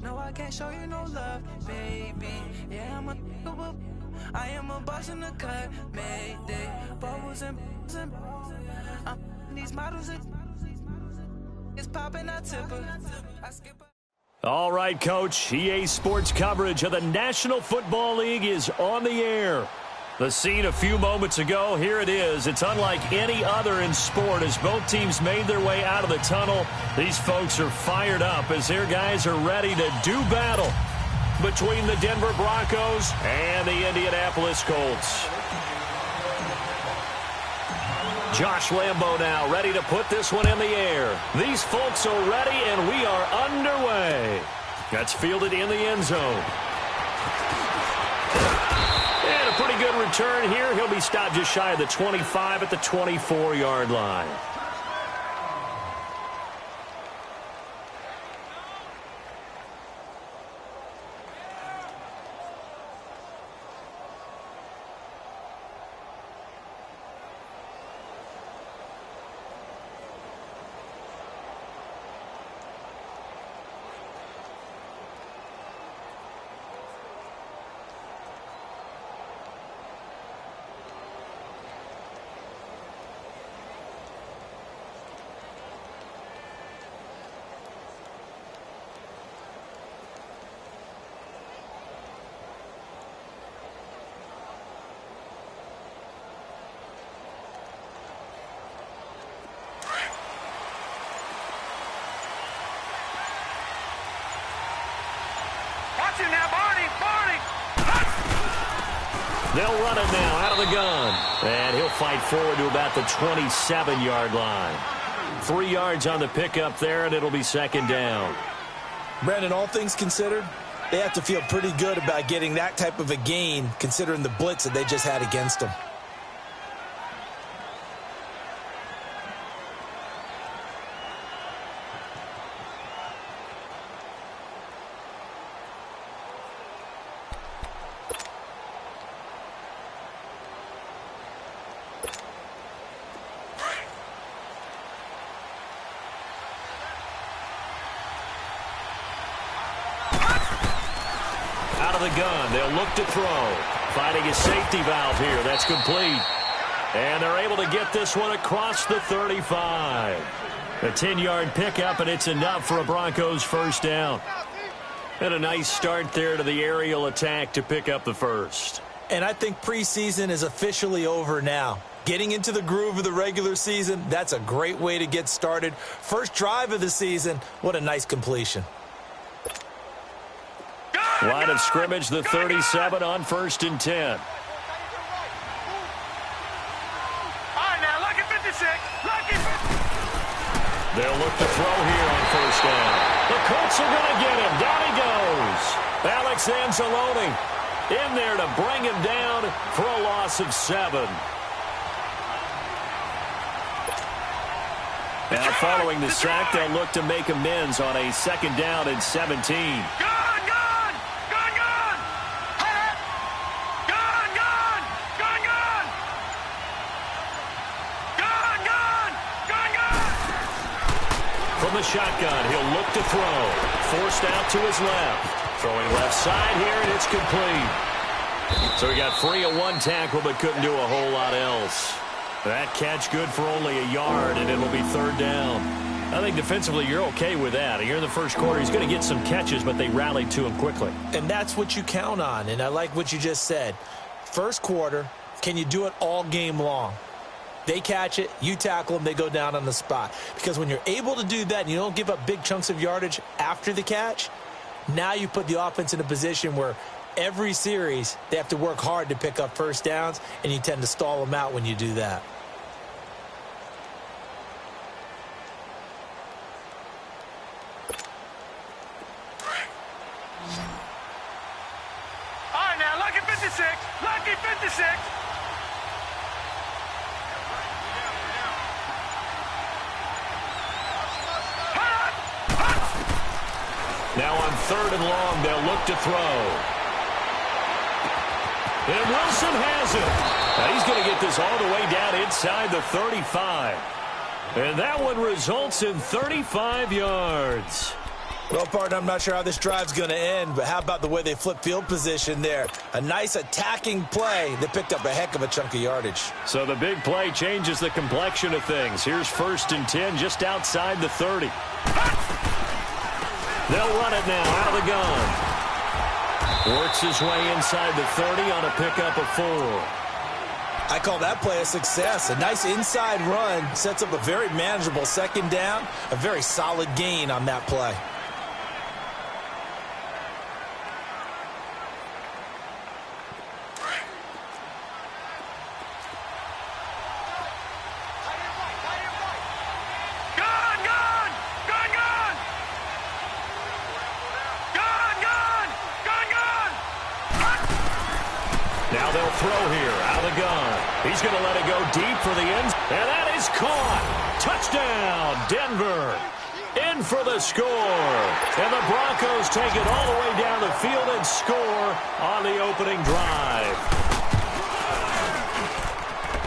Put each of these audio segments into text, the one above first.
No, I can't show you no love, baby. Yeah, I am a boss in the cut, mayday. Bubbles and I'm these models. It's popping out tipper. All right, Coach. EA Sports coverage of the National Football League is on the air. The scene a few moments ago, here it is. It's unlike any other in sport as both teams made their way out of the tunnel. These folks are fired up as their guys are ready to do battle between the Denver Broncos and the Indianapolis Colts. Josh Lambo now ready to put this one in the air. These folks are ready, and we are underway. That's fielded in the end zone. And a pretty good return here. He'll be stopped just shy of the 25 at the 24-yard line. They'll run it now out of the gun. And he'll fight forward to about the 27-yard line. 3 yards on the pickup there, and it'll be second down. Brandon, all things considered, they have to feel pretty good about getting that type of a gain considering the blitz that they just had against them. Gun. They'll look to throw. Finding a safety valve here. That's complete. And they're able to get this one across the 35. A 10-yard pickup, and it's enough for a Broncos first down. And a nice start there to the aerial attack to pick up the first. And I think preseason is officially over now. Getting into the groove of the regular season, that's a great way to get started. First drive of the season, what a nice completion. Line of scrimmage, the 37 on 1st and 10. All right, now, lucky 56. Lucky 56. They'll look to throw here on first down. The Colts are going to get him. Down he goes. Alex Anzalone in there to bring him down for a loss of 7. Now, following the sack, they'll look to make amends on a 2nd down and 17. From the shotgun, he'll look to throw. Forced out to his left. Throwing left side here, and it's complete. So he got free of one tackle, but couldn't do a whole lot else. That catch good for only a yard, and it'll be 3rd down. I think defensively you're okay with that. Here in the first quarter, he's going to get some catches, but they rallied to him quickly. And that's what you count on, and I like what you just said. First quarter, can you do it all game long? They catch it, you tackle them, they go down on the spot. Because when you're able to do that and you don't give up big chunks of yardage after the catch, now you put the offense in a position where every series they have to work hard to pick up first downs, and you tend to stall them out when you do that. All right, now, lucky 56. Lucky 56. Now on 3rd and long, they'll look to throw. And Wilson has it. Now he's going to get this all the way down inside the 35. And that one results in 35 yards. Well, partner, I'm not sure how this drive's going to end, but how about the way they flip field position there? A nice attacking play. They picked up a heck of a chunk of yardage. So the big play changes the complexion of things. Here's 1st and 10 just outside the 30. They'll run it now out of the gun. Works his way inside the 30 on a pickup of 4. I call that play a success. A nice inside run sets up a very manageable 2nd down. A very solid gain on that play. Now they'll throw here out of the gun. He's going to let it go deep for the end. And that is caught. Touchdown, Denver. In for the score. And the Broncos take it all the way down the field and score on the opening drive.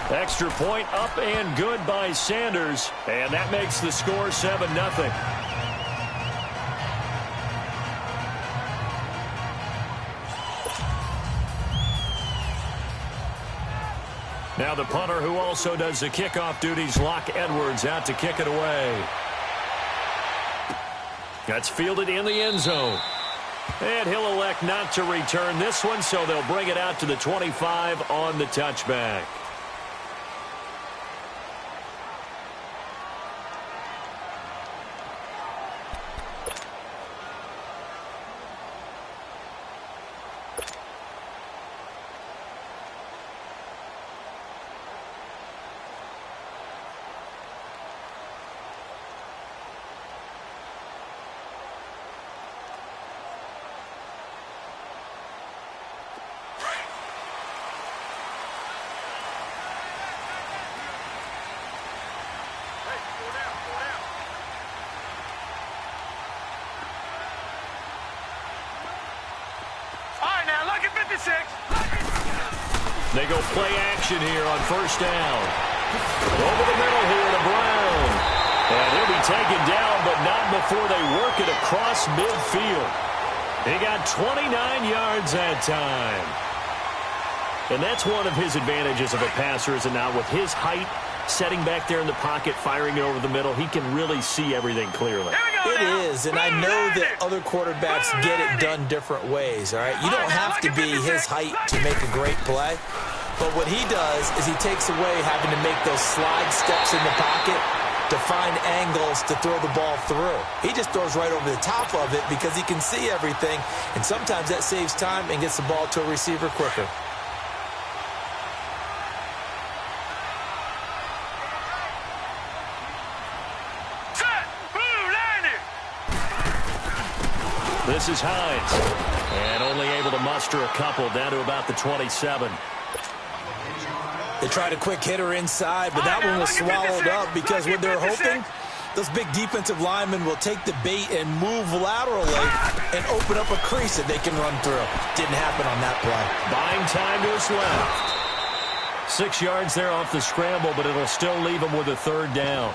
Extra point up and good by Sanders. And that makes the score 7-0. Now the punter who also does the kickoff duties, Locke Edwards, out to kick it away. That's fielded in the end zone. And he'll elect not to return this one, so they'll bring it out to the 25 on the touchback. They go play action here on 1st down. Over the middle here to Brown. And he'll be taken down, but not before they work it across midfield. He got 29 yards that time. And that's one of his advantages of a passer, is it not? With his height, setting back there in the pocket, firing it over the middle, he can really see everything clearly. It is, and I know that other quarterbacks get it done different ways, all right? You don't have to be his height to make a great play, but what he does is he takes away having to make those slide steps in the pocket to find angles to throw the ball through. He just throws right over the top of it because he can see everything, and sometimes that saves time and gets the ball to a receiver quicker. This is Hines, and only able to muster a couple, down to about the 27. They tried a quick hitter inside, but that one was swallowed up because what they're hoping, those big defensive linemen will take the bait and move laterally and open up a crease that they can run through. Didn't happen on that play. Buying time to his left. 6 yards there off the scramble, but it'll still leave him with a 3rd down.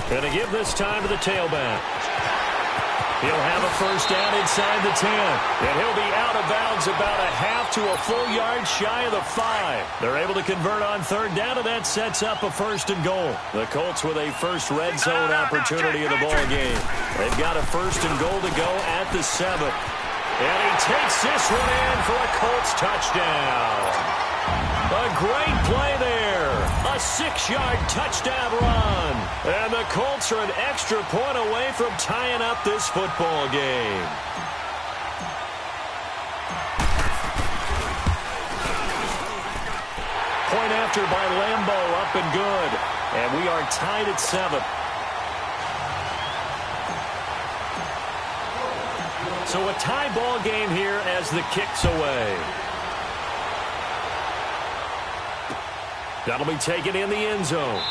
Going to give this time to the tailback. He'll have a 1st down inside the 10. And he'll be out of bounds about a half to a full yard shy of the 5. They're able to convert on 3rd down, and that sets up a 1st and goal. The Colts with a first red zone opportunity of the ball game. They've got a 1st and goal to go at the 7. And he takes this one in for a Colts touchdown. A great play there. A 6-yard touchdown run. And the Colts are an extra point away from tying up this football game. Point after by Lambeau, up and good. And we are tied at 7. So a tie ball game here as the kick's away. That'll be taken in the end zone.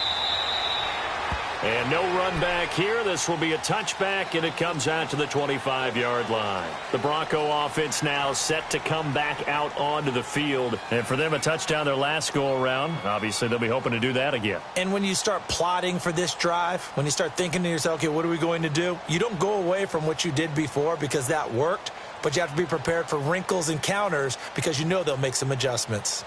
And no run back here. This will be a touchback, and it comes out to the 25-yard line. The Bronco offense now set to come back out onto the field. And for them, a touchdown their last go-around. Obviously, they'll be hoping to do that again. And when you start plotting for this drive, when you start thinking to yourself, okay, what are we going to do? You don't go away from what you did before because that worked, but you have to be prepared for wrinkles and counters because you know they'll make some adjustments.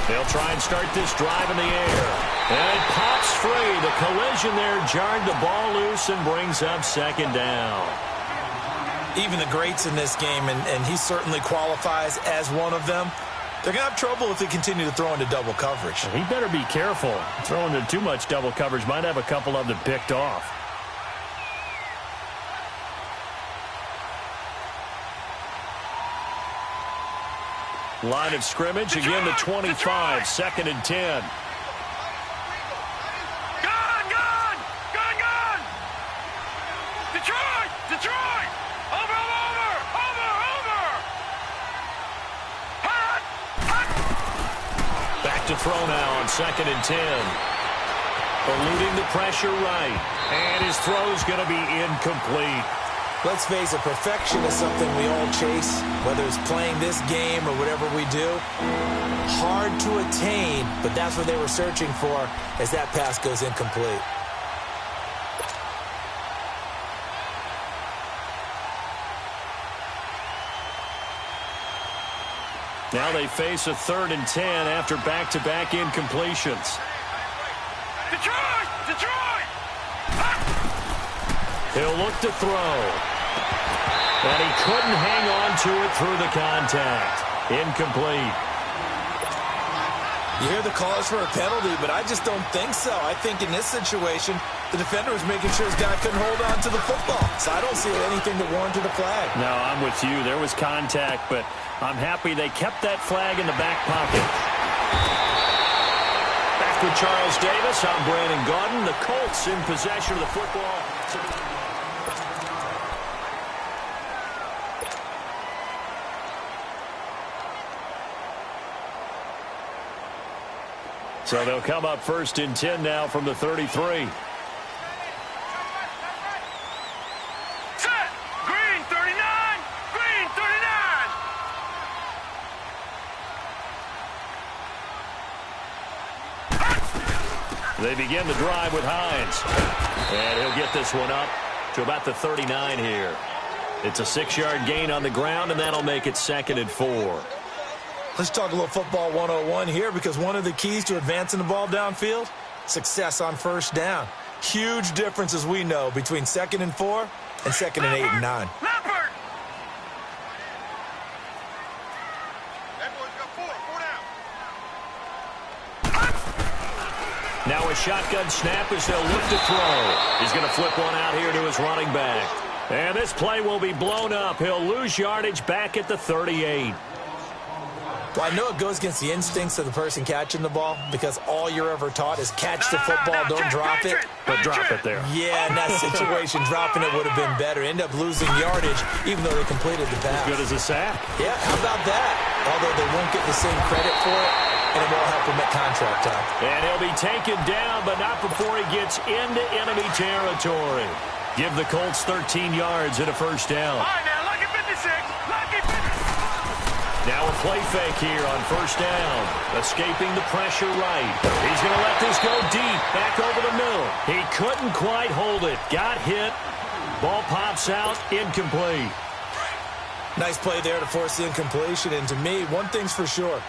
They'll try and start this drive in the air. And it pops free. The collision there jarred the ball loose and brings up second down. Even the greats in this game, and he certainly qualifies as one of them, they're going to have trouble if they continue to throw into double coverage. He better be careful. Throwing into too much double coverage might have a couple of them picked off. Line of scrimmage, again the 25, second and 10. Gun! Detroit! Over! Back to throw now on second and 10. Eluding the pressure right. And his throw's going to be incomplete. Let's face it, perfection is something we all chase, whether it's playing this game or whatever we do. Hard to attain, but that's what they were searching for as that pass goes incomplete. Now they face a 3rd and 10 after back-to-back incompletions. Detroit! He'll look to throw. And he couldn't hang on to it through the contact. Incomplete. You hear the calls for a penalty, but I just don't think so. I think in this situation, the defender was making sure his guy couldn't hold on to the football. So I don't see anything that warranted a flag. No, I'm with you. There was contact, but I'm happy they kept that flag in the back pocket. Back with Charles Davis. I'm Brandon Gaudin. The Colts in possession of the football. So they'll come up 1st and 10 now from the 33. Set! Green 39! Green 39! They begin the drive with Hines. And he'll get this one up to about the 39 here. It's a 6-yard gain on the ground, and that'll make it 2nd and 4. Let's talk a little football 101 here, because one of the keys to advancing the ball downfield, success on first down. Huge difference, as we know, between 2nd and 4 and 2nd and 8 and 9. Leopard! That boy's got 4 down. Now a shotgun snap as they'll look to throw. He's going to flip one out here to his running back. And this play will be blown up. He'll lose yardage back at the 38. Well, I know it goes against the instincts of the person catching the ball, because all you're ever taught is catch the football, don't drop it. But drop it there. Yeah, in that situation, dropping it would have been better. End up losing yardage, even though they completed the pass. As good as a sack. Yeah, how about that? Although they won't get the same credit for it, and it won't help him at contract time. And he'll be taken down, but not before he gets into enemy territory. Give the Colts 13 yards and a first down. All right, now, lucky 56. Lucky 56. Now a play fake here on first down. Escaping the pressure right. He's going to let this go deep. Back over the middle. He couldn't quite hold it. Got hit. Ball pops out. Incomplete. Nice play there to force the incompletion. And to me, one thing's for sure.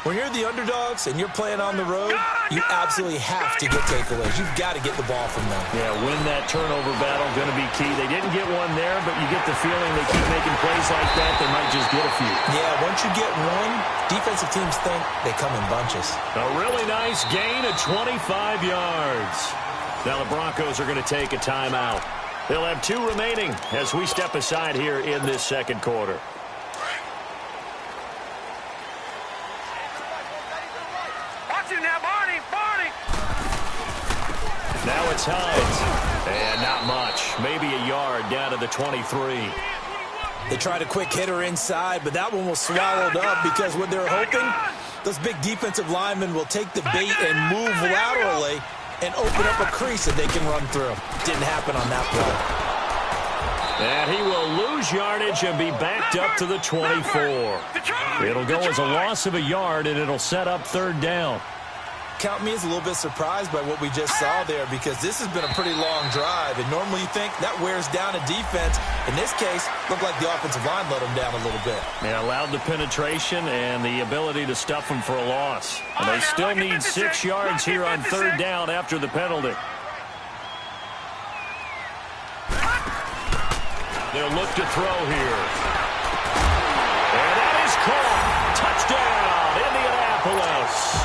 When you're the underdogs and you're playing on the road, you absolutely have to get takeaways. You've got to get the ball from them. Yeah, win that turnover battle, going to be key. They didn't get one there, but you get the feeling they keep making plays like that, they might just get a few. Yeah, once you get one, defensive teams think they come in bunches. A really nice gain of 25 yards. Now the Broncos are going to take a timeout. They'll have 2 remaining as we step aside here in this second quarter. Watch it now, boys. Now it's Hines. And not much. Maybe a yard down to the 23. They tried a quick hitter inside, but that one was swallowed up because what they're hoping, those big defensive linemen will take the bait and move laterally and open up a crease that they can run through. Didn't happen on that play. And he will lose yardage and be backed up to the 24. It'll go as a loss of a yard, and it'll set up third down. Count me as a little bit surprised by what we just saw there because this has been a pretty long drive, and normally you think that wears down a defense. In this case, looked like the offensive line let them down a little bit. They allowed the penetration and the ability to stuff them for a loss. And they still need 6 yards here on third down after the penalty. They'll look to throw here. And that is caught. Touchdown, Indianapolis.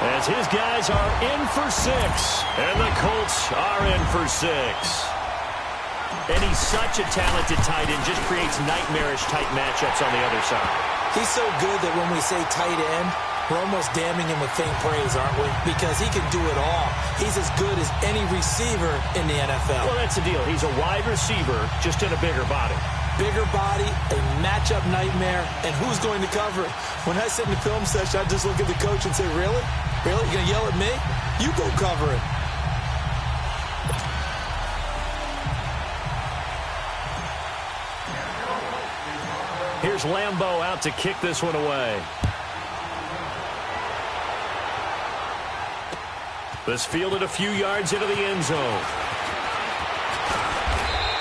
As his guys are in for 6, and the Colts are in for 6. And he's such a talented tight end, just creates nightmarish tight matchups on the other side. He's so good that when we say tight end, we're almost damning him with faint praise, aren't we? Because he can do it all. He's as good as any receiver in the NFL. Well, that's the deal. He's a wide receiver, just in a bigger body. Bigger body, a matchup nightmare, and who's going to cover it? When I sit in the film session, I just look at the coach and say, really? Really? You're going to yell at me? You go cover it. Here's Lambeau out to kick this one away. This fielded a few yards into the end zone.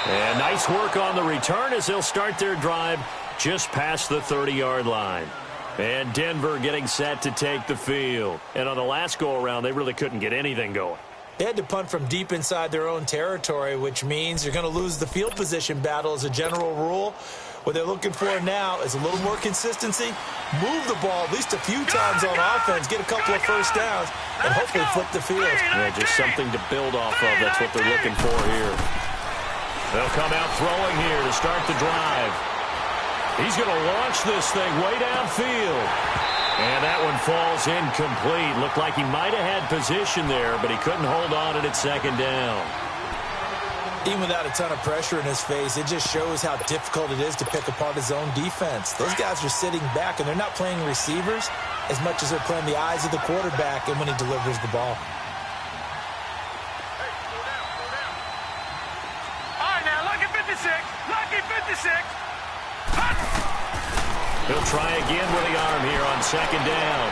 And nice work on the return as they'll start their drive just past the 30-yard line. And Denver getting set to take the field. And on the last go-around, they really couldn't get anything going. They had to punt from deep inside their own territory, which means you're going to lose the field position battle as a general rule. What they're looking for now is a little more consistency, move the ball at least a few times on offense, get a couple of first downs, and hopefully flip the field. Yeah, just something to build off of. That's what they're looking for here. They'll come out throwing here to start the drive. He's going to launch this thing way downfield. And that one falls incomplete. Looked like he might have had position there, but he couldn't hold on at second down. Even without a ton of pressure in his face, it just shows how difficult it is to pick apart his own defense. Those guys are sitting back, and they're not playing receivers as much as they're playing the eyes of the quarterback and when he delivers the ball. All right, now, lucky 56. Lucky 56. He'll try again with the arm here on second down.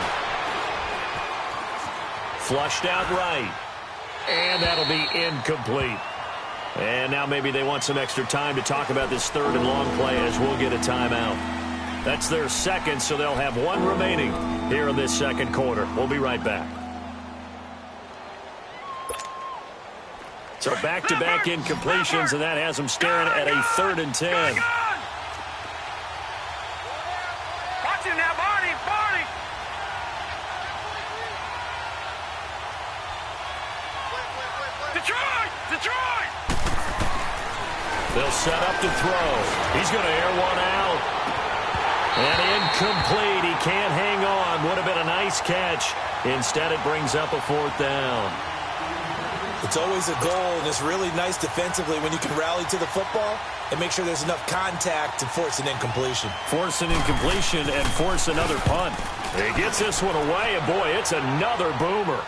Flushed out right. And that'll be incomplete. And now maybe they want some extra time to talk about this third and long play as we'll get a timeout. That's their second, so they'll have one remaining here in this second quarter. We'll be right back. So back-to-back incompletions, and that has them staring at a 3rd and 10. Watch him now, Barney, Barney. Detroit, Detroit. They'll set up to throw. He's going to air one out. And incomplete. He can't hang on. Would have been a nice catch. Instead, it brings up a 4th down. It's always a goal, and it's really nice defensively when you can rally to the football and make sure there's enough contact to force an incompletion. Force an incompletion and force another punt. He gets this one away, and boy, it's another boomer.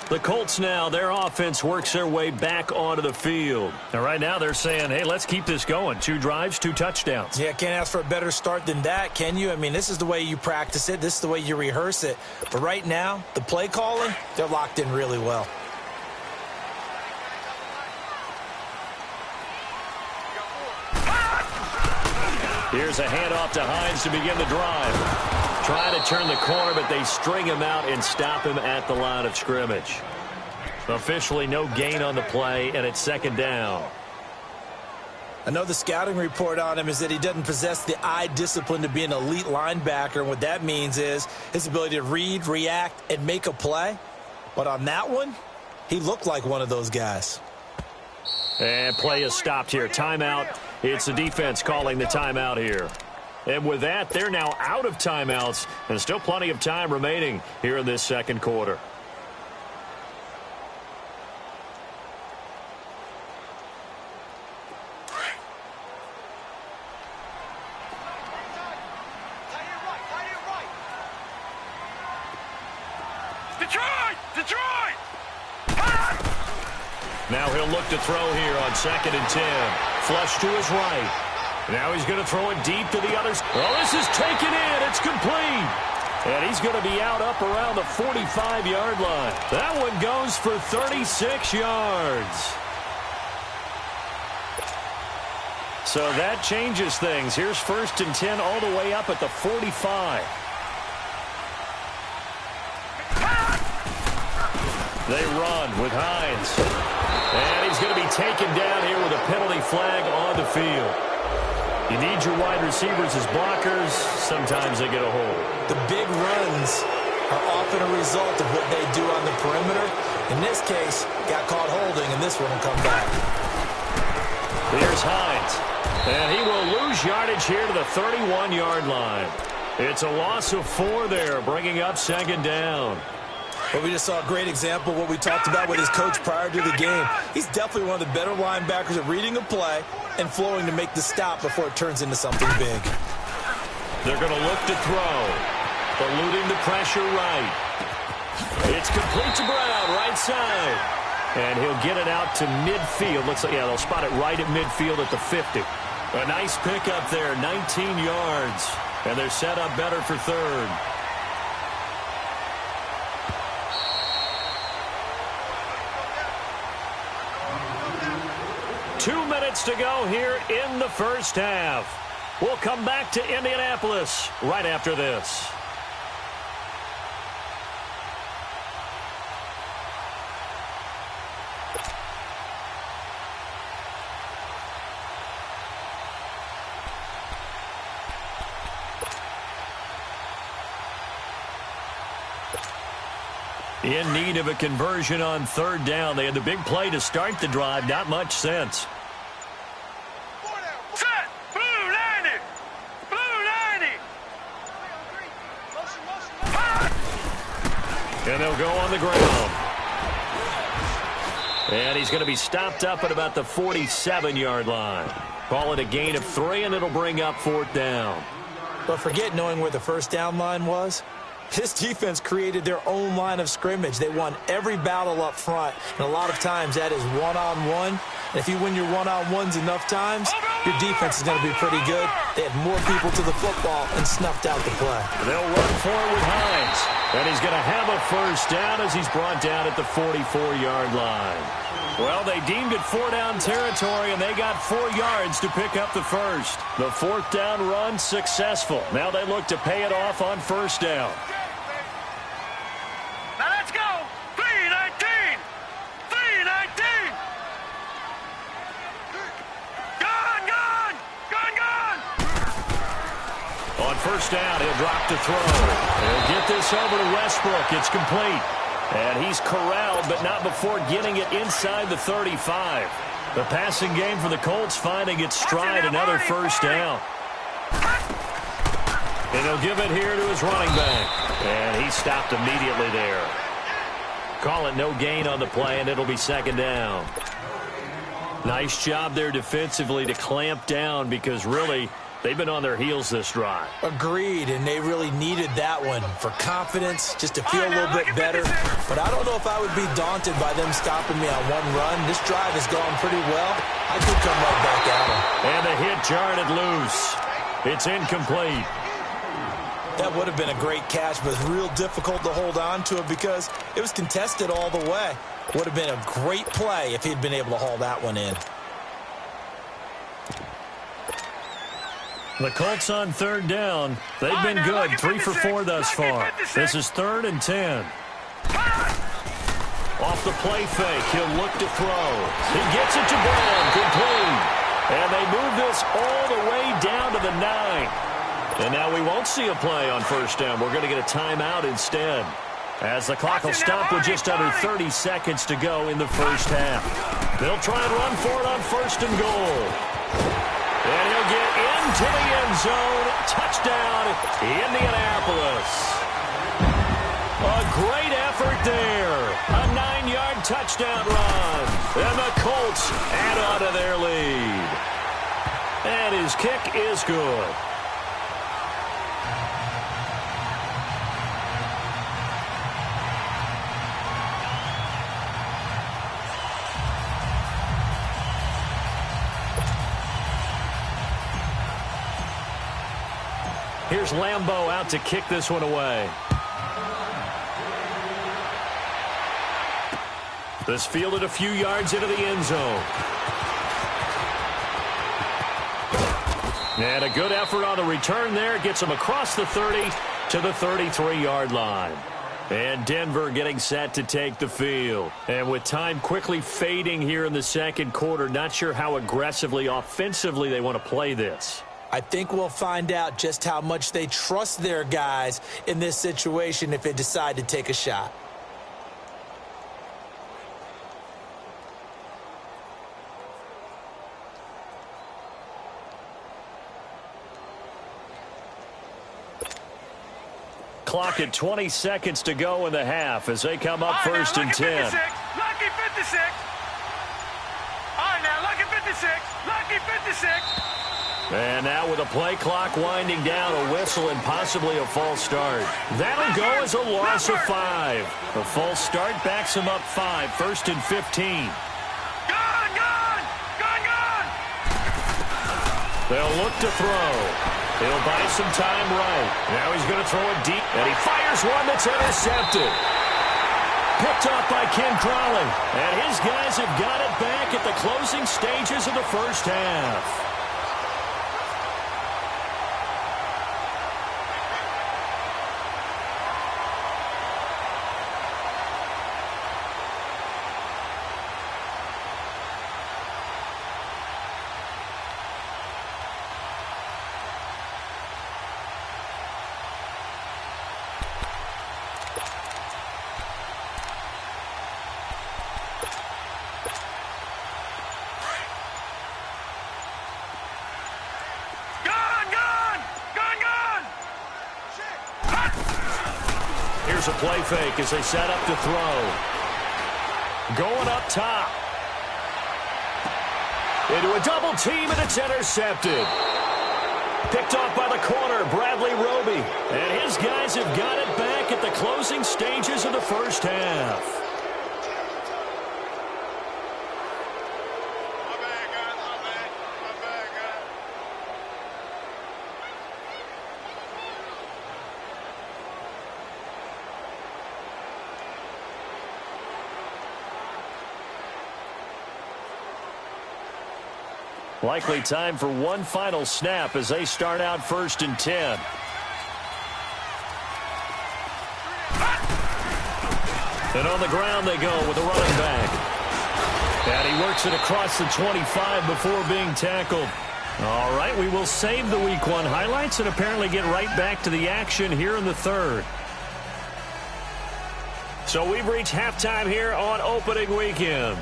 The Colts now, their offense works their way back onto the field. And right now they're saying, hey, let's keep this going. 2 drives, 2 touchdowns. Yeah, can't ask for a better start than that, can you? I mean, this is the way you practice it. This is the way you rehearse it. But right now, the play calling, they're locked in really well. Here's a handoff to Hines to begin the drive. Trying to turn the corner, but they string him out and stop him at the line of scrimmage. Officially no gain on the play, and it's 2nd down. I know the scouting report on him is that he doesn't possess the eye discipline to be an elite linebacker, and what that means is his ability to read, react, and make a play. But on that one, he looked like one of those guys. And play is stopped here. Timeout. It's the defense calling the timeout here. And with that, they're now out of timeouts, and still plenty of time remaining here in this second quarter. Detroit! Now he'll look to throw here on 2nd and 10. Flush to his right. Now he's going to throw it deep to the other. Oh, this is taken in. It's complete. And he's going to be out up around the 45-yard line. That one goes for 36 yards. So that changes things. Here's 1st and 10 all the way up at the 45. They run with Hines. And he's going to be taken down here with a penalty flag on the field. You need your wide receivers as blockers. Sometimes they get a hold. The big runs are often a result of what they do on the perimeter. In this case, got caught holding, and this one will come back. Here's Hines. And he will lose yardage here to the 31-yard line. It's a loss of 4 there, bringing up 2nd down. But we just saw a great example of what we talked about with his coach prior to the game. He's definitely one of the better linebackers at reading a play and flowing to make the stop before it turns into something big. They're going to look to throw. Eluding the pressure right. It's complete to Brown, right side. And he'll get it out to midfield. Looks like, yeah, they'll spot it right at midfield at the 50. A nice pickup there, 19 yards. And they're set up better for 3rd. Two minutes to go here in the first half. We'll come back to Indianapolis right after this. In need of a conversion on 3rd down. They had the big play to start the drive. Not much sense. Set! Blue 90! Blue 90! And they'll go on the ground. And he's going to be stopped up at about the 47-yard line. Call it a gain of 3, and it'll bring up 4th down. But forget knowing where the first down line was. This defense created their own line of scrimmage. They won every battle up front, and a lot of times that is one-on-one. And if you win your one-on-ones enough times, your defense is going to be pretty good. They had more people to the football and snuffed out the play. They'll run for it with Hines. And he's going to have a first down as he's brought down at the 44-yard line. Well, they deemed it 4-down territory, and they got 4 yards to pick up the first. The 4th down run successful. Now they look to pay it off on 1st down. Now let's go! 3-19! 3-19! Gone! On 1st down, he'll drop to throw. He'll get this over to Westbrook. It's complete. And he's corralled, but not before getting it inside the 35. The passing game for the Colts finding its stride, another 1st down. And he'll give it here to his running back. And he stopped immediately there. Call it no gain on the play, and it'll be 2nd down. Nice job there defensively to clamp down because really they've been on their heels this drive. Agreed, and they really needed that one for confidence, just to feel a little bit better. But I don't know if I would be daunted by them stopping me on one run. This drive has gone pretty well. I could come right back at them. And the hit jarred it loose. It's incomplete. That would have been a great catch, but real difficult to hold on to it because it was contested all the way. Would have been a great play if he'd been able to haul that one in. The Colts on 3rd down. They've been good, 3 for 4 thus far. This is 3rd and 10. Off the play fake, he'll look to throw. He gets it to Brown, complete. And they move this all the way down to the 9. And now we won't see a play on 1st down. We're going to get a timeout instead, as the clock will stop with just under 30 seconds to go in the first half. They'll try and run for it on 1st and goal. And he'll get into the end zone. Touchdown, Indianapolis. A great effort there. A 9-yard touchdown run. And the Colts add on to their lead. And his kick is good. Here's Lambeau out to kick this one away. This fielded a few yards into the end zone. And a good effort on the return there. Gets him across the 30 to the 33-yard line. And Denver getting set to take the field. And with time quickly fading here in the second quarter, not sure how aggressively, offensively they want to play this. I think we'll find out just how much they trust their guys in this situation if they decide to take a shot. Clock at 20 seconds to go in the half as they come up first and 10. Lucky 56. All right, now, lucky 56. Lucky 56. And now with a play clock winding down, a whistle and possibly a false start. That'll go as a loss of 5. The false start backs him up 5, first and 15. Gone! They'll look to throw. He'll buy some time right. Now he's going to throw it deep, and he fires one that's intercepted. Picked off by Ken Crawley. And his guys have got it back at the closing stages of the first half. Here's a play fake as they set up to throw. Going up top. Into a double team, and it's intercepted. Picked off by the corner, Bradley Roby. And his guys have got it back at the closing stages of the first half. Likely time for one final snap as they start out first and 10. And on the ground they go with a running back. And he works it across the 25 before being tackled. All right, we will save the Week 1 highlights and apparently get right back to the action here in the third. So we've reached halftime here on opening weekend.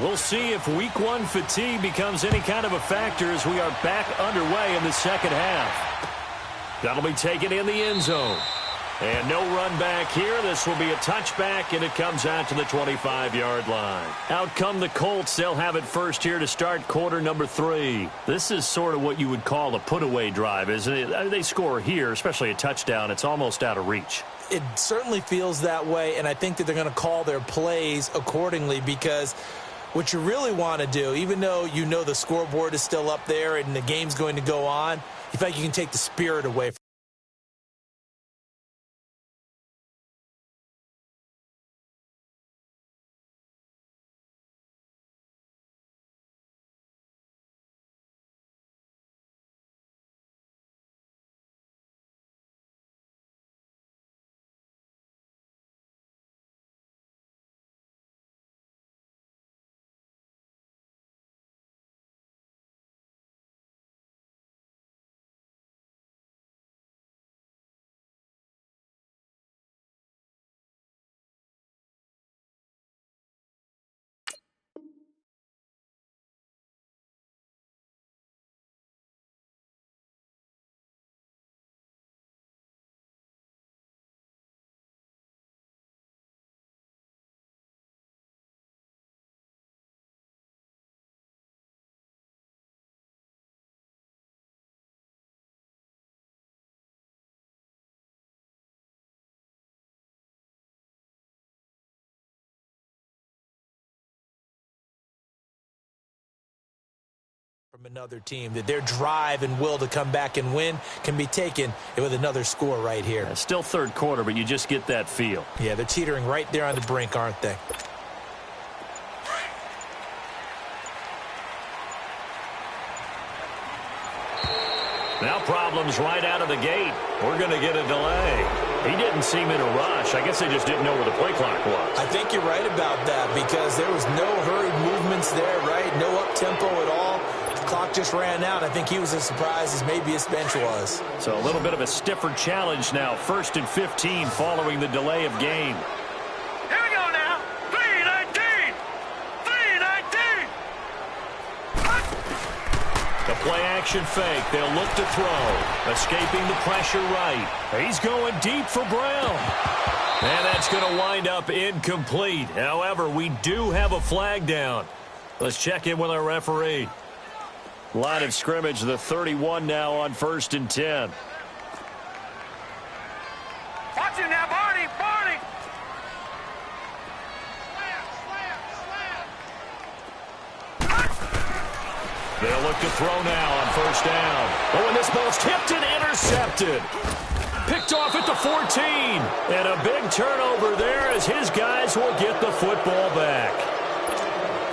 We'll see if Week 1 fatigue becomes any kind of a factor as we are back underway in the second half. That'll be taken in the end zone. And no run back here. This will be a touchback, and it comes out to the 25-yard line. Out come the Colts. They'll have it first here to start quarter number 3. This is sort of what you would call a put-away drive, isn't it? They score here, especially a touchdown. It's almost out of reach. It certainly feels that way, and I think that they're going to call their plays accordingly because what you really want to do, even though you know the scoreboard is still up there and the game's going to go on, you feel like you can take the spirit away from from another team, that their drive and will to come back and win can be taken with another score right here. Yeah, still third quarter, but you just get that feel. Yeah, they're teetering right there on the brink, aren't they? Now problems right out of the gate. We're going to get a delay. He didn't seem in a rush. I guess they just didn't know where the play clock was. I think you're right about that because there was no hurried movements there, right? No up-tempo at all. The clock just ran out. I think he was as surprised as maybe his bench was. So a little bit of a stiffer challenge now. 1st and 15 following the delay of game. Here we go now. 3-19. 3-19. The play-action fake. They'll look to throw. Escaping the pressure right. He's going deep for Brown. And that's going to wind up incomplete. However, we do have a flag down. Let's check in with our referee. Line of scrimmage, the 31 now on 1st and 10. Watch it now, Barney. Barney. They'll look to throw now on 1st down. Oh, and this ball's tipped and intercepted. Picked off at the 14. And a big turnover there as his guys will get the football back.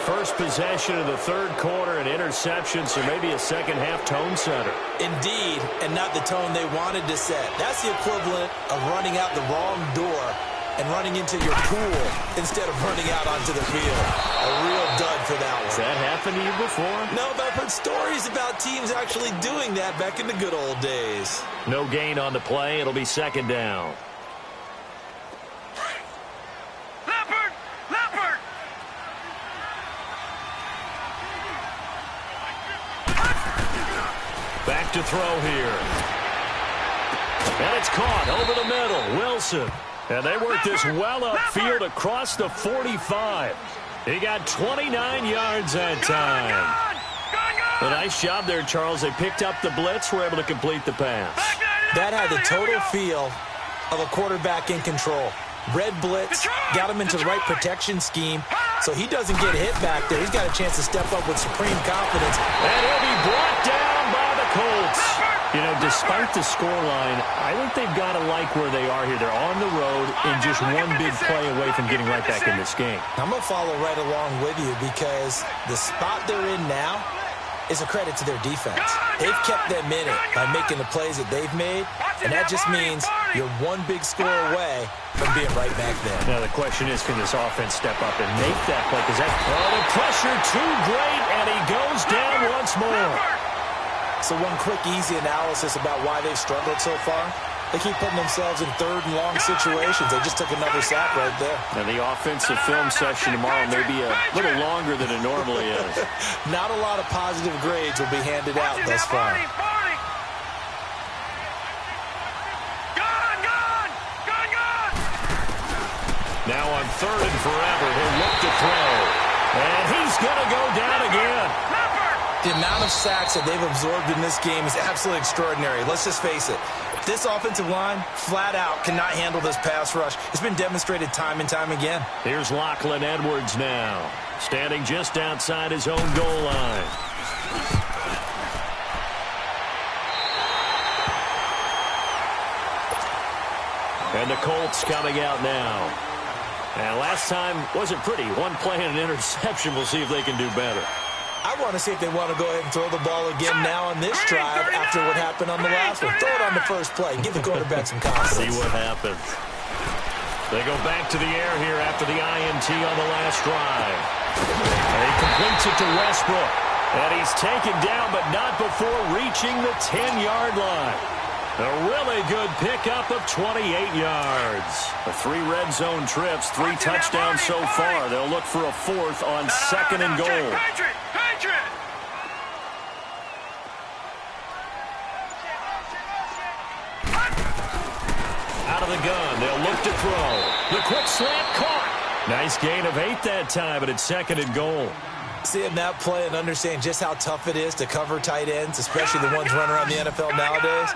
First possession of the third quarter, an interception, so maybe a second-half tone setter. Indeed, and not the tone they wanted to set. That's the equivalent of running out the wrong door and running into your pool instead of running out onto the field. A real dud for that one. Has that happened to you before? No, but I've heard stories about teams actually doing that back in the good old days. No gain on the play. It'll be 2nd down. Leopard. Leopard. Back to throw here. And it's caught over the middle. Wilson. And they worked this well upfield across the 45. He got 29 yards that time. A nice job there, Charles. They picked up the blitz, were able to complete the pass. That had the total feel of a quarterback in control. Red blitz, got him into the right protection scheme, so he doesn't get hit back there. He's got a chance to step up with supreme confidence. And he'll be brought down by the Colts. You know, despite the scoreline, I think they've got to like where they are here. They're on the road and just one big play away from getting right back in this game. I'm going to follow right along with you because the spot they're in now is a credit to their defense. They've kept them in it by making the plays that they've made, and that just means you're one big score away from being right back there. Now the question is, can this offense step up and make that play? Because the pressure too great, and he goes down once more. So one quick, easy analysis about why they've struggled so far. They keep putting themselves in 3rd and long situations. They just took another sack right there. And the offensive film session tomorrow may be a little longer than it normally is. Not a lot of positive grades will be handed out thus far. Now on 3rd and forever, he'll look to throw. And he's going to go down again. The amount of sacks that they've absorbed in this game is absolutely extraordinary. Let's just face it. This offensive line, flat out, cannot handle this pass rush. It's been demonstrated time and time again. Here's Lachlan Edwards now, standing just outside his own goal line. And the Colts coming out now. And last time wasn't pretty. One play and an interception. We'll see if they can do better. I want to see if they want to go ahead and throw the ball again now on this drive after what happened on the last one. Throw it on the first play. Give the quarterback some confidence. See what happens. They go back to the air here after the INT on the last drive. And he completes it to Westbrook. And he's taken down, but not before reaching the 10-yard line. A really good pickup of 28 yards. The 3 red zone trips, 3 touchdowns so far. They'll look for a 4th on 2nd and goal. Out of the gun, they'll look to throw. The quick slant caught. Nice gain of 8 that time, but it's 2nd and goal. Seeing that play and understanding just how tough it is to cover tight ends, especially the ones running around the NFL nowadays.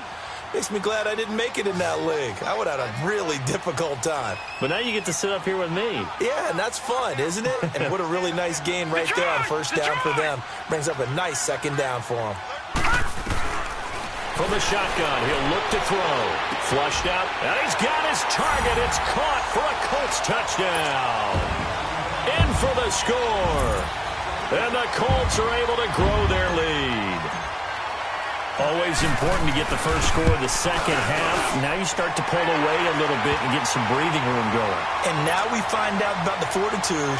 Makes me glad I didn't make it in that league. I would have had a really difficult time. But now you get to sit up here with me. Yeah, and that's fun, isn't it? And what a really nice gain right there on first down for them. Brings up a nice second down for them. From the shotgun, he'll look to throw. Flushed out, and he's got his target. It's caught for a Colts touchdown. In for the score. And the Colts are able to grow their lead. Always important to get the first score of the second half. Now you start to pull away a little bit and get some breathing room going. And now we find out about the fortitude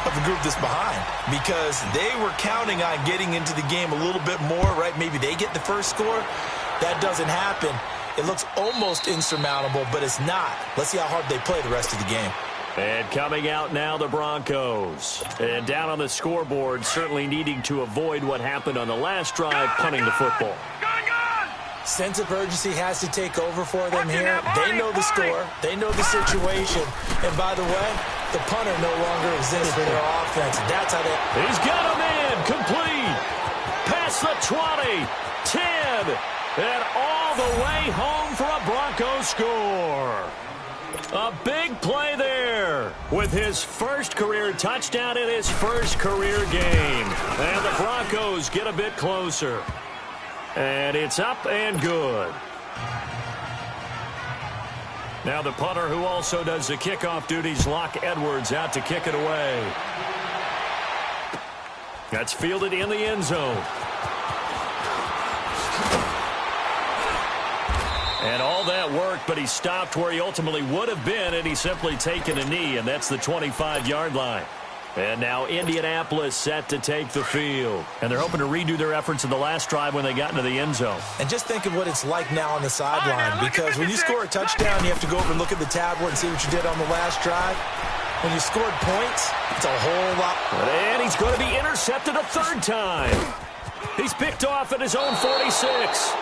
of the group that's behind, because they were counting on getting into the game a little bit more, right? Maybe they get the first score. That doesn't happen. It looks almost insurmountable, but it's not. Let's see how hard they play the rest of the game. And coming out now, the Broncos. And down on the scoreboard, certainly needing to avoid what happened on the last drive, punting the football. Sense of urgency has to take over for them here. They know the score. They know the situation. And by the way, the punter no longer exists for their offense. That's how they... He's got him in. Complete. Past the 20. 10. And all the way home for a Broncos score. A big play there with his first career touchdown in his first career game. And the Broncos get a bit closer. And it's up and good. Now the punter, who also does the kickoff duties, Locke Edwards, out to kick it away. That's fielded in the end zone. And all that work, but he stopped where he ultimately would have been, and he's simply taken a knee, and that's the 25-yard line. And now Indianapolis set to take the field. And they're hoping to redo their efforts in the last drive when they got into the end zone. And just think of what it's like now on the sideline, because when you score a touchdown, you have to go over and look at the tablet and see what you did on the last drive. When you scored points, it's a whole lot. And he's going to be intercepted a third time. He's picked off at his own 46.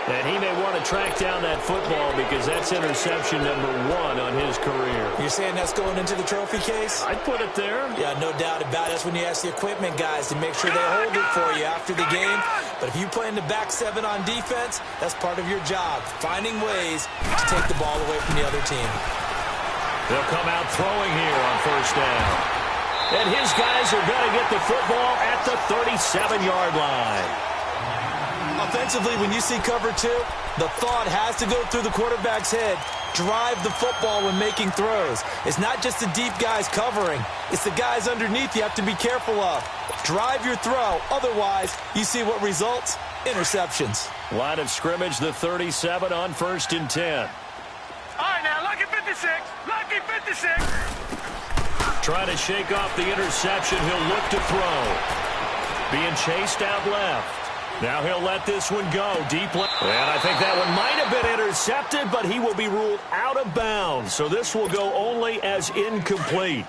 And he may want to track down that football because that's interception number 1 on his career. You're saying that's going into the trophy case? I'd put it there. Yeah, no doubt about it. That's when you ask the equipment guys to make sure they hold it for you after the game. But if you play in the back 7 on defense, that's part of your job, finding ways to take the ball away from the other team. They'll come out throwing here on first down. And his guys are going to get the football at the 37-yard line. Offensively, when you see cover 2, the thought has to go through the quarterback's head. Drive the football when making throws. It's not just the deep guys covering. It's the guys underneath you have to be careful of. Drive your throw. Otherwise, you see what results? Interceptions. Line of scrimmage, the 37 on 1st and 10. All right, now, lucky 56. Lucky 56. Trying to shake off the interception. He'll look to throw. Being chased out left. Now he'll let this one go deep left. And I think that one might have been intercepted, but he will be ruled out of bounds. So this will go only as incomplete.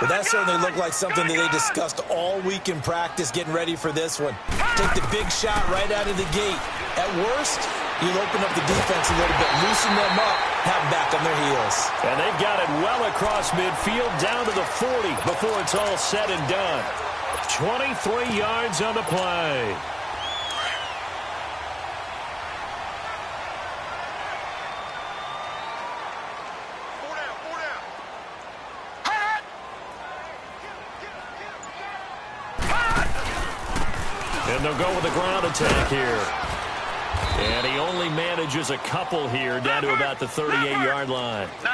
Well, that certainly looked like something that they discussed all week in practice getting ready for this one. Take the big shot right out of the gate. At worst, you'll open up the defense a little bit, loosen them up, have them back on their heels. And they've got it well across midfield down to the 40 before it's all said and done. 23 yards on the play. And they'll go with a ground attack here. And he only manages a couple here down to about the 38-yard line. No.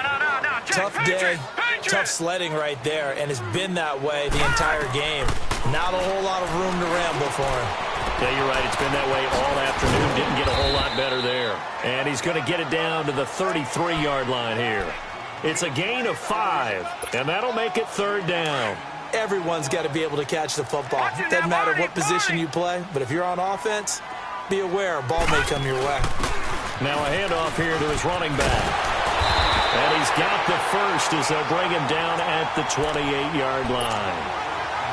Tough day, tough sledding right there, and it's been that way the entire game. Not a whole lot of room to ramble for him. Yeah, you're right. It's been that way all afternoon. Didn't get a whole lot better there. And he's going to get it down to the 33-yard line here. It's a gain of 5, and that'll make it 3rd down. Everyone's got to be able to catch the football. Doesn't matter what position you play, but if you're on offense, be aware a ball may come your way. Now a handoff here to his running back. And he's got the first as they'll bring him down at the 28-yard line.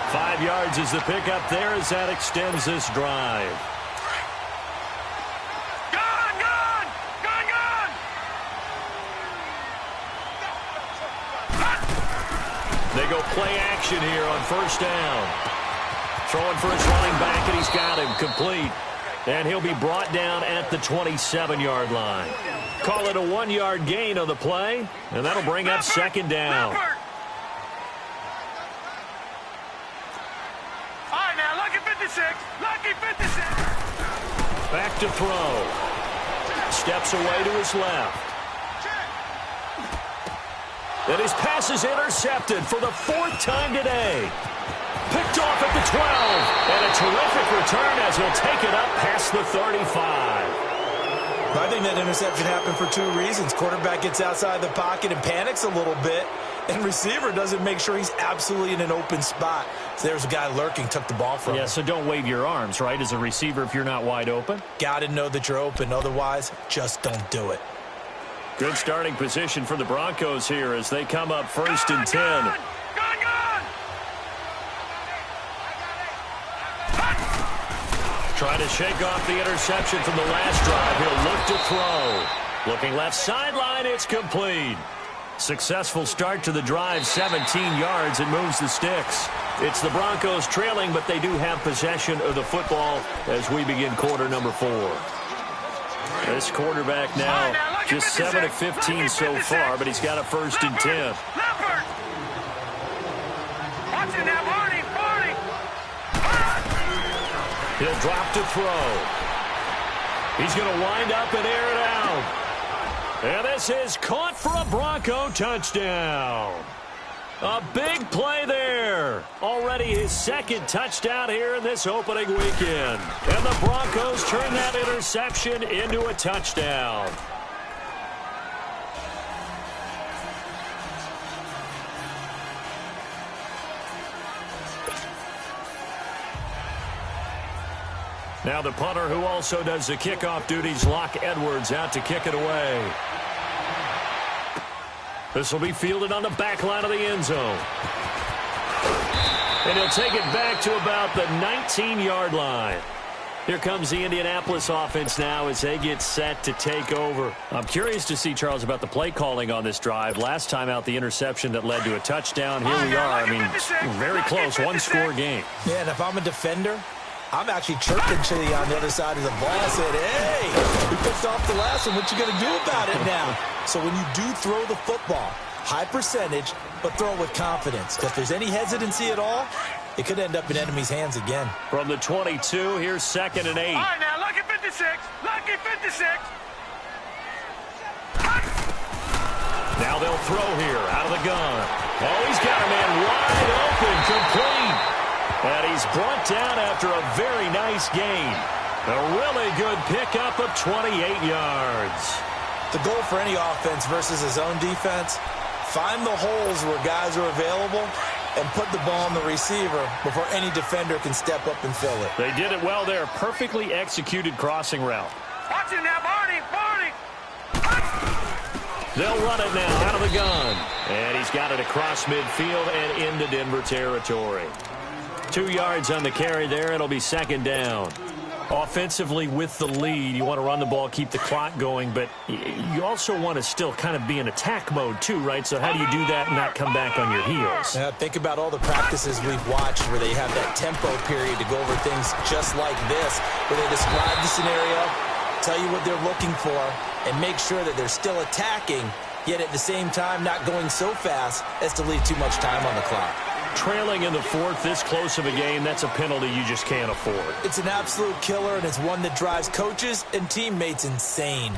5 yards is the pickup there as that extends this drive. They go play action here on first down. Throwing for his running back, and he's got him complete. And he'll be brought down at the 27-yard line. Call it a 1-yard gain on the play, and that'll bring up second down. All right, now, lucky 56. Lucky 56. Back to throw. Steps away to his left. And his pass is intercepted for the 4th time today. Picked off at the 12. And a terrific return as he'll take it up past the 35. I think that interception happened for 2 reasons. Quarterback gets outside the pocket and panics a little bit. And receiver doesn't make sure he's absolutely in an open spot. So there's a guy lurking, took the ball from him. Yeah, so don't wave your arms, right, as a receiver if you're not wide open. Got to know that you're open. Otherwise, just don't do it. Good starting position for the Broncos here as they come up 1st and 10. Trying to shake off the interception from the last drive. He'll look to throw. Looking left sideline, it's complete. Successful start to the drive, 17 yards, and moves the sticks. It's the Broncos trailing, but they do have possession of the football as we begin quarter number 4. This quarterback now just 7 of 15 so far, but he's got a 1st and 10. Watch it now, Barney. He'll drop to throw. He's going to wind up and air it out. And this is caught for a Bronco touchdown. A big play there. Already his 2nd touchdown here in this opening weekend. And the Broncos turn that interception into a touchdown. Now the punter who also does the kickoff duties, Locke Edwards, out to kick it away. This will be fielded on the back line of the end zone. And he'll take it back to about the 19-yard line. Here comes the Indianapolis offense now as they get set to take over. I'm curious to see, Charles, about the play calling on this drive. Last time out, the interception that led to a touchdown. Here we are. I mean, very close, 1-score game. Yeah, and if I'm a defender, I'm actually chirping Chili on the other side of the ball. I said, hey, we picked off the last one. What you going to do about it now? So when you do throw the football, high percentage, but throw it with confidence. Because if there's any hesitancy at all, it could end up in enemy's hands again. From the 22, here's 2nd and 8. All right, now, lucky 56. Lucky 56. Now they'll throw here out of the gun. Oh, he's got a man wide open, complete. And he's brought down after a very nice gain. A really good pickup of 28 yards. The goal for any offense versus his own defense, find the holes where guys are available and put the ball on the receiver before any defender can step up and fill it. They did it well there. Perfectly executed crossing route. Watch it now, Barney. They'll run it now out of the gun. And he's got it across midfield and into Denver territory. 2 yards on the carry there. It'll be 2nd down. Offensively with the lead, you want to run the ball, keep the clock going, but you also want to still kind of be in attack mode too, right? So how do you do that and not come back on your heels? Yeah, think about all the practices we've watched where they have that tempo period to go over things just like this, where they describe the scenario, tell you what they're looking for, and make sure that they're still attacking, yet at the same time not going so fast as to leave too much time on the clock. Trailing in the 4th, this close of a game, that's a penalty you just can't afford. It's an absolute killer, and it's one that drives coaches and teammates insane.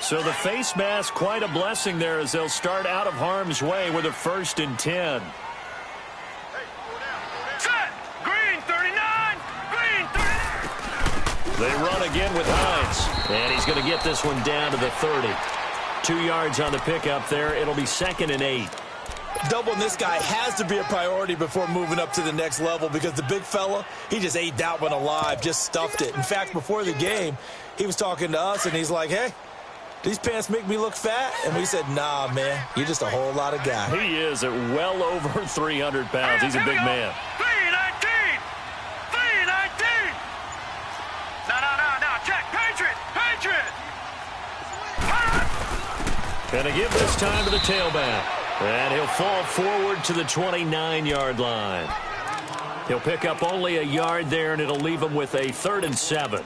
So the face mask, quite a blessing there as they'll start out of harm's way with a 1st and 10. Set. Green 39. Green 39. They run again with Hines, and he's going to get this one down to the 30. 2 yards on the pickup there. It'll be 2nd and 8. Doubling this guy has to be a priority before moving up to the next level because the big fella, he just ate that one alive, just stuffed it. In fact, before the game, he was talking to us, and he's like, hey, these pants make me look fat? And we said, nah, man, you're just a whole lot of guy. He is at well over 300 pounds. He's a big man. 319. 319. No. Check. Patriot. Gonna give this time to the tailback. And he'll fall forward to the 29-yard line. He'll pick up only a yard there, and it'll leave him with a 3rd and 7.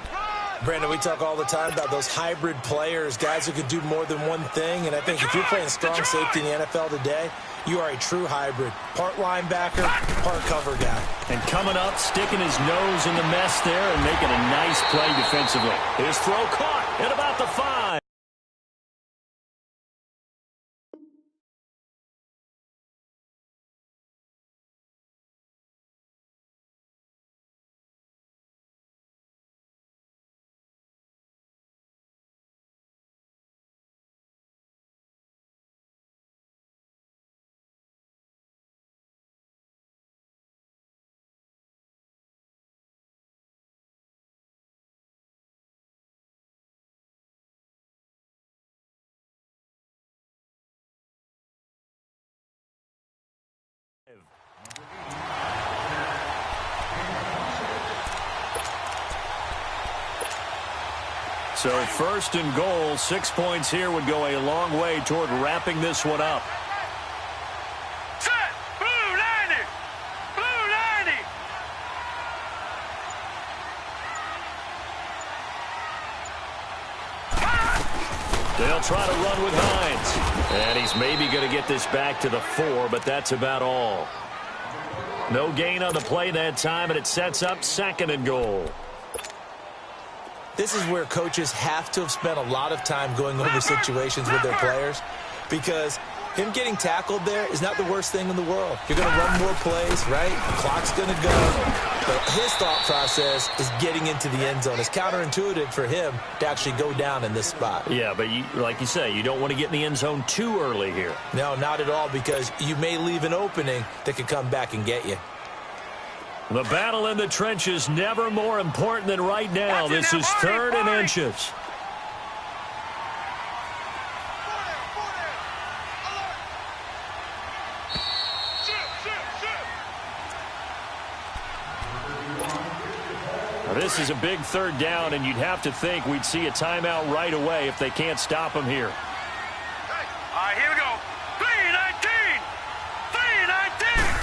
Brandon, we talk all the time about those hybrid players, guys who could do more than one thing. And I think if you're playing strong safety in the NFL today, you are a true hybrid. Part linebacker, part cover guy. And coming up, sticking his nose in the mess there and making a nice play defensively. His throw caught at about the 5. So 1st and goal, 6 points here would go a long way toward wrapping this one up. Set. Blue 90. Blue 90. They'll try to run with Hines. And he's maybe going to get this back to the 4, but that's about all. No gain on the play that time, and it sets up 2nd and goal. This is where coaches have to have spent a lot of time going over situations with their players, because him getting tackled there is not the worst thing in the world. You're going to run more plays, right? The clock's going to go. But his thought process is getting into the end zone. It's counterintuitive for him to actually go down in this spot. Yeah, but like you say, you don't want to get in the end zone too early here. No, not at all, because you may leave an opening that could come back and get you. The battle in the trenches never more important than right now. This is 3rd and inches. Now, this is a big 3rd down, and you'd have to think we'd see a timeout right away if they can't stop him here. All right, here we go. 3-19. 3-19.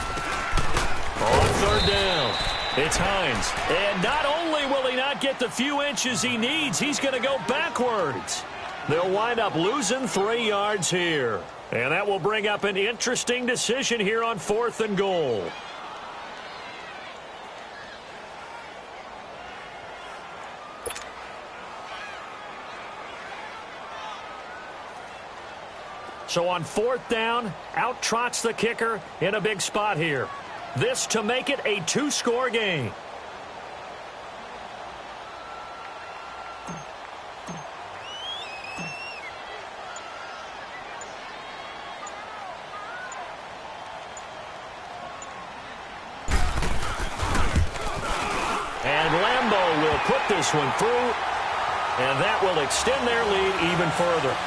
On 3rd down, it's Hines. And not only will he not get the few inches he needs, he's going to go backwards. They'll wind up losing 3 yards here. And that will bring up an interesting decision here on 4th and goal. So on 4th down, out trots the kicker in a big spot here. This to make it a 2-score game. And Lambeau will put this one through, and that will extend their lead even further.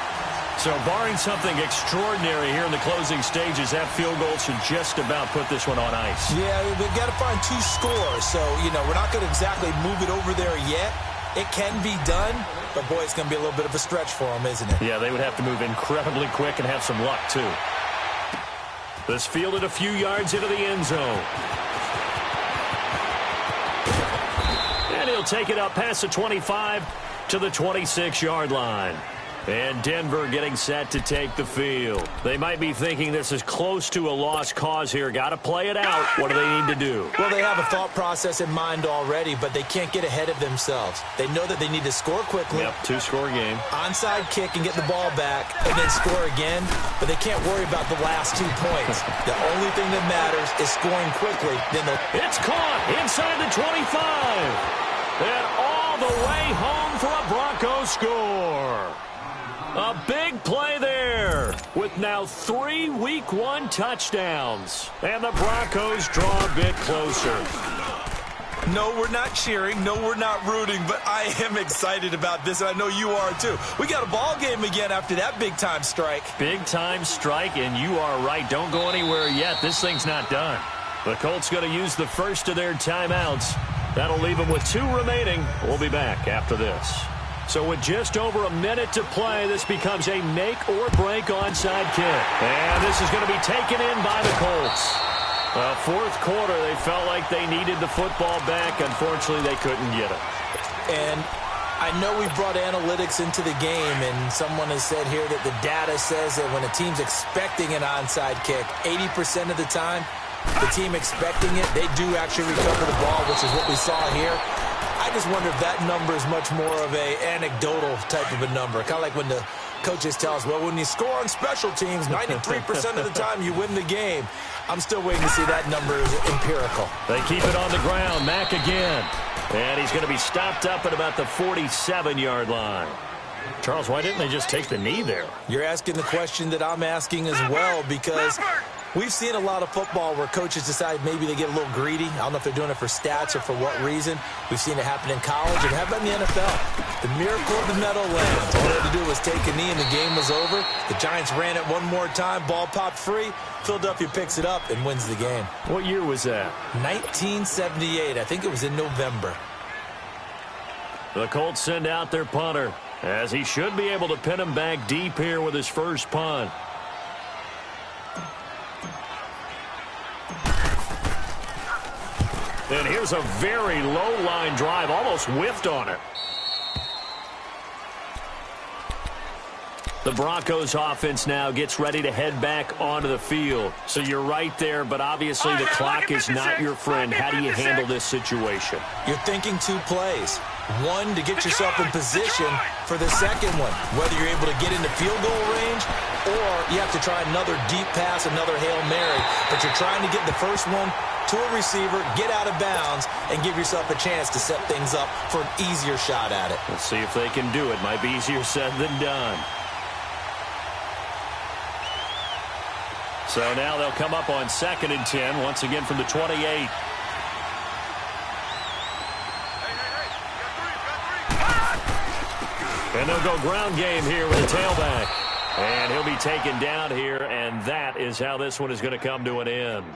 So barring something extraordinary here in the closing stages, that field goal should just about put this one on ice. Yeah, they've got to find 2 scores. So, we're not going to exactly move it over there yet. It can be done, but, boy, it's going to be a little bit of a stretch for them, isn't it? Yeah, they would have to move incredibly quick and have some luck, too. This fielded a few yards into the end zone. And he'll take it up past the 25 to the 26-yard line. And Denver getting set to take the field. They might be thinking this is close to a lost cause here. Got to play it out. What do they need to do? Well, they have a thought process in mind already, but they can't get ahead of themselves. They know that they need to score quickly. Yep, 2-score game. Onside kick and get the ball back and then score again, but they can't worry about the last 2 points. The only thing that matters is scoring quickly. It's caught inside the 25. And all the way home for a Broncos score. A big play there with now 3 Week 1 touchdowns. And the Broncos draw a bit closer. No, we're not cheering. No, we're not rooting, but I am excited about this, and I know you are too. We got a ball game again after that big-time strike. Big-time strike, and you are right. Don't go anywhere yet. This thing's not done. The Colts going to use the first of their timeouts. That'll leave them with 2 remaining. We'll be back after this. So with just over a minute to play, this becomes a make-or-break onside kick. And this is going to be taken in by the Colts. Well, fourth quarter, they felt like they needed the football back. Unfortunately, they couldn't get it. And I know we brought analytics into the game, and someone has said here that the data says that when a team's expecting an onside kick, 80% of the time, the team expecting it, they do actually recover the ball, which is what we saw here. I just wonder if that number is much more of a anecdotal type of a number. Kind of like when the coaches tell us, well, when you score on special teams, 93% of the time you win the game. I'm still waiting to see that number is empirical. They keep it on the ground. Mack again. And he's going to be stopped up at about the 47-yard line. Charles, why didn't they just take the knee there? You're asking the question that I'm asking as well, because we've seen a lot of football where coaches decide maybe they get a little greedy. I don't know if they're doing it for stats or for what reason. We've seen it happen in college, and how about in the NFL? The miracle of the Meadowlands. All they had to do was take a knee, and the game was over. The Giants ran it one more time. Ball popped free. Philadelphia picks it up and wins the game. What year was that? 1978. I think it was in November. The Colts send out their punter, as he should be able to pin him back deep here with his first punt. And here's a very low line drive, almost whiffed on it. The Broncos offense now gets ready to head back onto the field. So you're right there, but obviously the clock is not your friend. How do you handle this situation? You're thinking two plays. One, to get yourself in position for the second one, whether you're able to get into field goal range or you have to try another deep pass, another Hail Mary. But you're trying to get the first one to a receiver, get out of bounds, and give yourself a chance to set things up for an easier shot at it. Let's see if they can do it. Might be easier said than done. So now they'll come up on 2nd and 10, once again from the 28. And they'll go ground game here with a tailback. And he'll be taken down here, and that is how this one is going to come to an end.